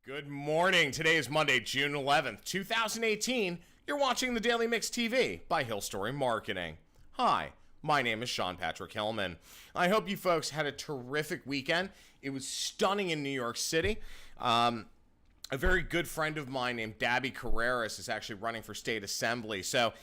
Good morning. Today is Monday, June 11th, 2018. You're watching the Daily Mix TV by hillSTORY Marketing. Hi, my name is Sean Patrick Hillman. I hope you folks had a terrific weekend. It was stunning in New York City. A very good friend of mine named Dabby Carreras is actually running for state assembly. So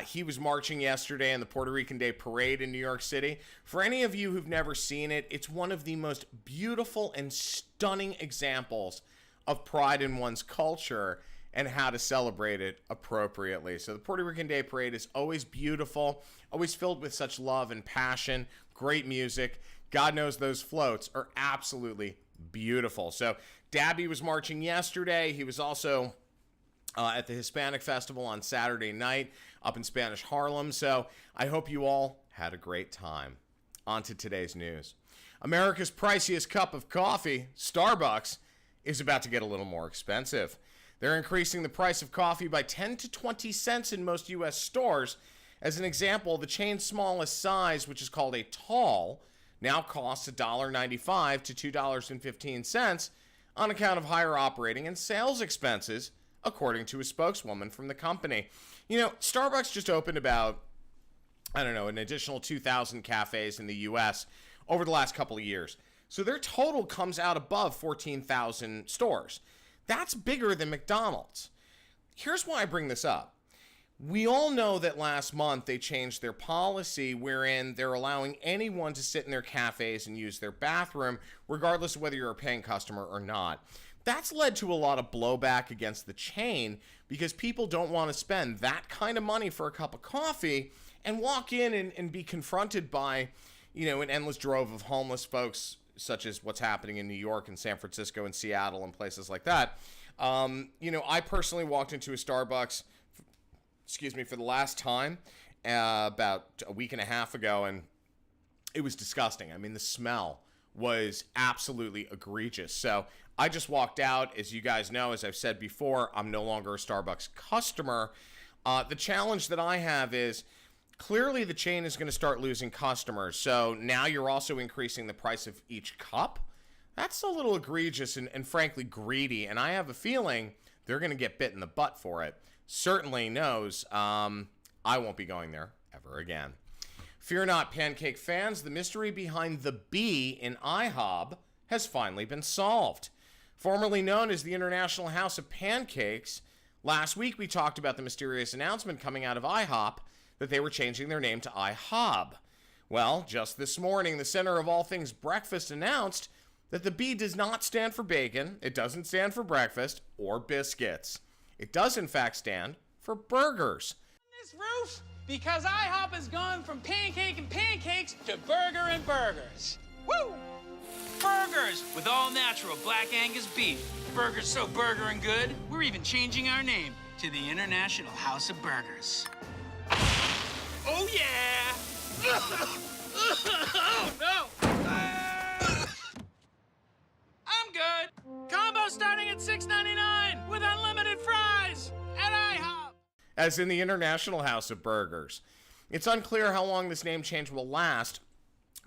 he was marching yesterday in the Puerto Rican Day Parade in New York City. For any of you who've never seen it, it's one of the most beautiful and stunning examples of pride in one's culture and how to celebrate it appropriately. So the Puerto Rican Day Parade is always beautiful, always filled with such love and passion, great music. God knows those floats are absolutely beautiful. So Dabby was marching yesterday. He was also at the Hispanic Festival on Saturday night up in Spanish Harlem. So I hope you all had a great time. On to today's news. America's priciest cup of coffee, Starbucks, is about to get a little more expensive. They're increasing the price of coffee by 10 to 20 cents in most U.S. stores. As an example, the chain's smallest size, which is called a tall, now costs $1.95 to $2.15 on account of higher operating and sales expenses, according to a spokeswoman from the company. You know, Starbucks just opened about, an additional 2,000 cafes in the U.S. over the last couple of years. So their total comes out above 14,000 stores. That's bigger than McDonald's. Here's why I bring this up. We all know that last month they changed their policy wherein they're allowing anyone to sit in their cafes and use their bathroom, regardless of whether you're a paying customer or not. That's led to a lot of blowback against the chain because people don't want to spend that kind of money for a cup of coffee and walk in and be confronted by, an endless drove of homeless folks, such as what's happening in New York and San Francisco and Seattle and places like that. I personally walked into a Starbucks, for the last time about a week and a half ago, and it was disgusting. I mean, the smell was absolutely egregious. So I just walked out. As you guys know, as I've said before, I'm no longer a Starbucks customer. The challenge that I have is clearly the chain is going to start losing customers. So now you're also increasing the price of each cup. That's a little egregious and frankly greedy. And I have a feeling they're going to get bit in the butt for it. Certainly knows I won't be going there ever again. Fear not, pancake fans. The mystery behind the B in IHOP has finally been solved. Formerly known as the International House of Pancakes, last week we talked about the mysterious announcement coming out of IHOP that they were changing their name to IHOB. Well, just this morning, the center of all things breakfast announced that the B does not stand for bacon, it doesn't stand for breakfast, or biscuits. It does, in fact, stand for burgers. This roof, because IHOP has gone from pancake and pancakes to burger and burgers. Woo! Burgers with all natural Black Angus beef. Burgers so burger and good, we're even changing our name to the International House of Burgers. Oh yeah! Oh no! I'm good. Combo starting at $6.99 with unlimited fries at IHOP. As in the International House of Burgers. It's unclear how long this name change will last,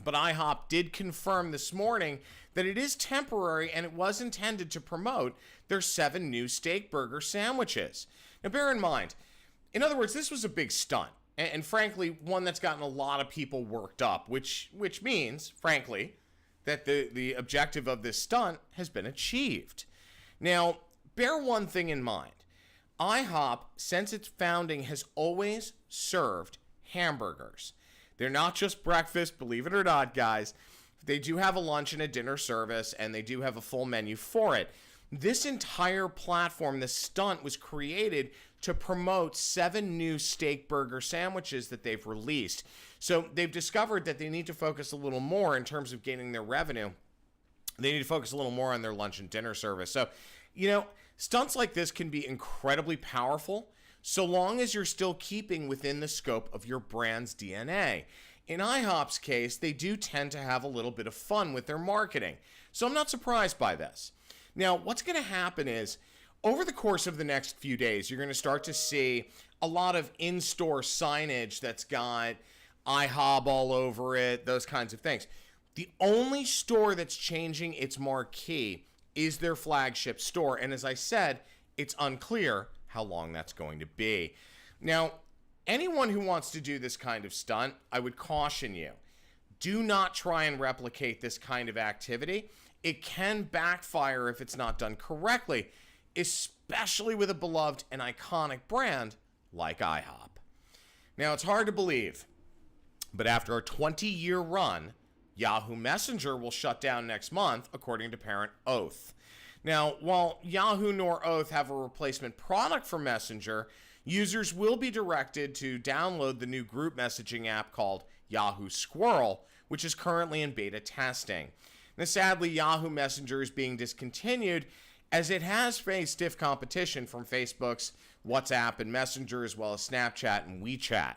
but IHOP did confirm this morning that it is temporary and it was intended to promote their 7 new steak burger sandwiches. Now bear in mind, in other words, this was a big stunt. And frankly, one that's gotten a lot of people worked up, which means, frankly, that the objective of this stunt has been achieved. Now, bear one thing in mind. IHOP, since its founding, has always served hamburgers. They're not just breakfast, believe it or not, guys. They do have a lunch and a dinner service, and they do have a full menu for it. This entire platform, this stunt, was created to promote 7 new steak burger sandwiches that they've released. So they've discovered that they need to focus a little more in terms of gaining their revenue. They need to focus a little more on their lunch and dinner service. So, stunts like this can be incredibly powerful so long as you're still keeping within the scope of your brand's DNA. In IHOP's case, they do tend to have a little bit of fun with their marketing. So I'm not surprised by this. Now, what's going to happen is, over the course of the next few days, you're going to start to see a lot of in-store signage that's got IHOB all over it, those kinds of things. The only store that's changing its marquee is their flagship store. And as I said, it's unclear how long that's going to be. Now, anyone who wants to do this kind of stunt, I would caution you. Do not try and replicate this kind of activity. It can backfire if it's not done correctly, especially with a beloved and iconic brand like IHOP. Now, it's hard to believe, but after a 20-year run, Yahoo Messenger will shut down next month, according to parent Oath. Now, while Yahoo nor Oath have a replacement product for Messenger, users will be directed to download the new group messaging app called Yahoo Squirrel, which is currently in beta testing. Now, sadly, Yahoo Messenger is being discontinued as it has faced stiff competition from Facebook's WhatsApp and Messenger, as well as Snapchat and WeChat.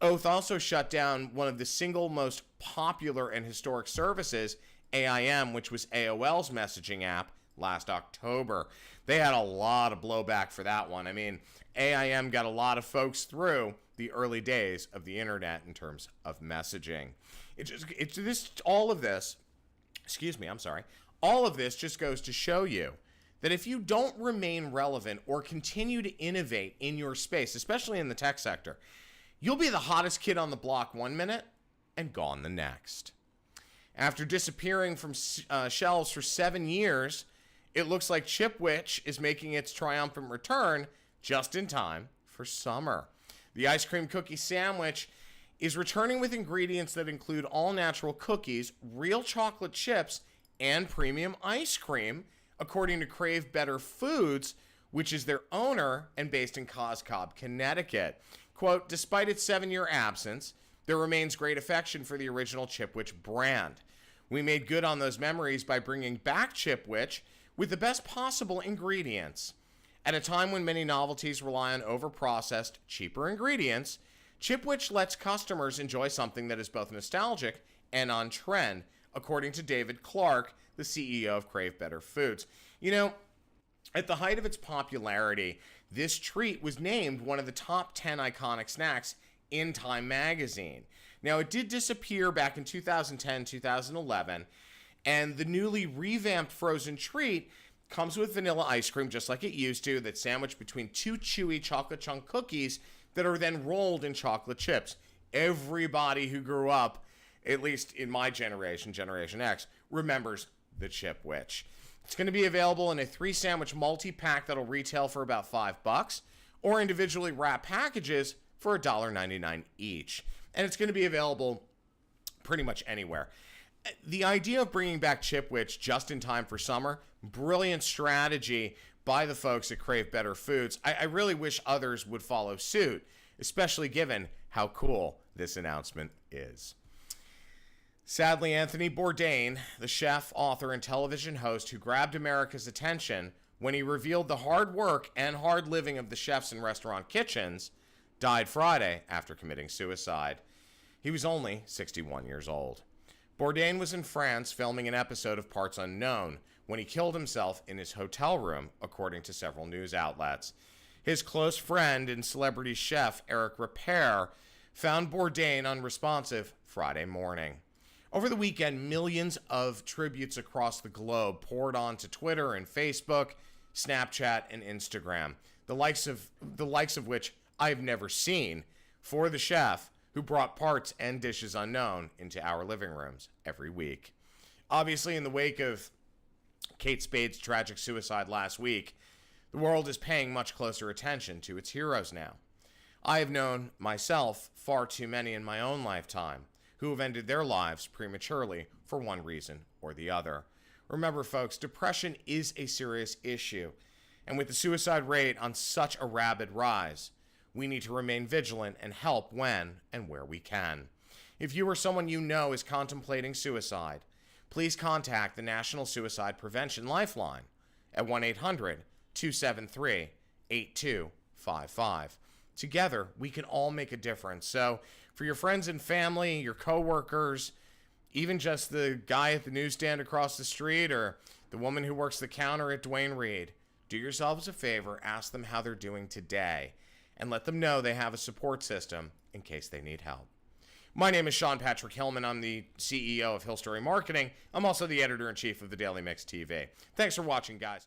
Oath also shut down one of the single most popular and historic services, AIM, which was AOL's messaging app, last October. They had a lot of blowback for that one. I mean, AIM got a lot of folks through the early days of the internet in terms of messaging. All of this just goes to show you that if you don't remain relevant or continue to innovate in your space, especially in the tech sector, you'll be the hottest kid on the block one minute and gone the next. After disappearing from shelves for 7 years, it looks like Chipwich is making its triumphant return just in time for summer. The ice cream cookie sandwich is returning with ingredients that include all-natural cookies, real chocolate chips, and premium ice cream, according to Crave Better Foods, which is their owner and based in Coscob, Connecticut. Quote, despite its 7-year absence, there remains great affection for the original Chipwich brand. We made good on those memories by bringing back Chipwich with the best possible ingredients. At a time when many novelties rely on overprocessed, cheaper ingredients, Chipwich lets customers enjoy something that is both nostalgic and on trend, according to David Clark, the CEO of Crave Better Foods. You know, at the height of its popularity, this treat was named one of the top 10 iconic snacks in Time magazine. Now, it did disappear back in 2010, 2011, and the newly revamped frozen treat comes with vanilla ice cream, just like it used to, that's sandwiched between 2 chewy chocolate chunk cookies that are then rolled in chocolate chips. Everybody who grew up, at least in my generation, Generation X, remembers the Chipwich. It's going to be available in a 3-sandwich multi-pack that'll retail for about $5, or individually wrapped packages for $1.99 each. And it's going to be available pretty much anywhere. The idea of bringing back Chipwich just in time for summer, brilliant strategy by the folks at Crave Better Foods. I really wish others would follow suit, especially given how cool this announcement is. Sadly, Anthony Bourdain, the chef, author, and television host who grabbed America's attention when he revealed the hard work and hard living of the chefs in restaurant kitchens, died Friday after committing suicide. He was only 61 years old. Bourdain was in France filming an episode of Parts Unknown when he killed himself in his hotel room, according to several news outlets. His close friend and celebrity chef Eric Ripert found Bourdain unresponsive Friday morning. Over the weekend, millions of tributes across the globe poured onto Twitter and Facebook, Snapchat, and Instagram, the likes of which I've never seen, for the chef who brought parts and dishes unknown into our living rooms every week. Obviously, in the wake of Kate Spade's tragic suicide last week, the world is paying much closer attention to its heroes now. I have known myself far too many in my own lifetime who have ended their lives prematurely for one reason or the other. Remember, folks, depression is a serious issue, and with the suicide rate on such a rapid rise, we need to remain vigilant and help when and where we can. If you or someone you know is contemplating suicide, please contact the National Suicide Prevention Lifeline at 1-800-273-8255. Together, we can all make a difference. So, for your friends and family, your coworkers, even just the guy at the newsstand across the street or the woman who works the counter at Duane Reade, do yourselves a favor, ask them how they're doing today, and let them know they have a support system in case they need help. My name is Sean Patrick Hillman. I'm the CEO of hillSTORY Marketing. I'm also the editor-in-chief of the Daily Mix TV. Thanks for watching, guys.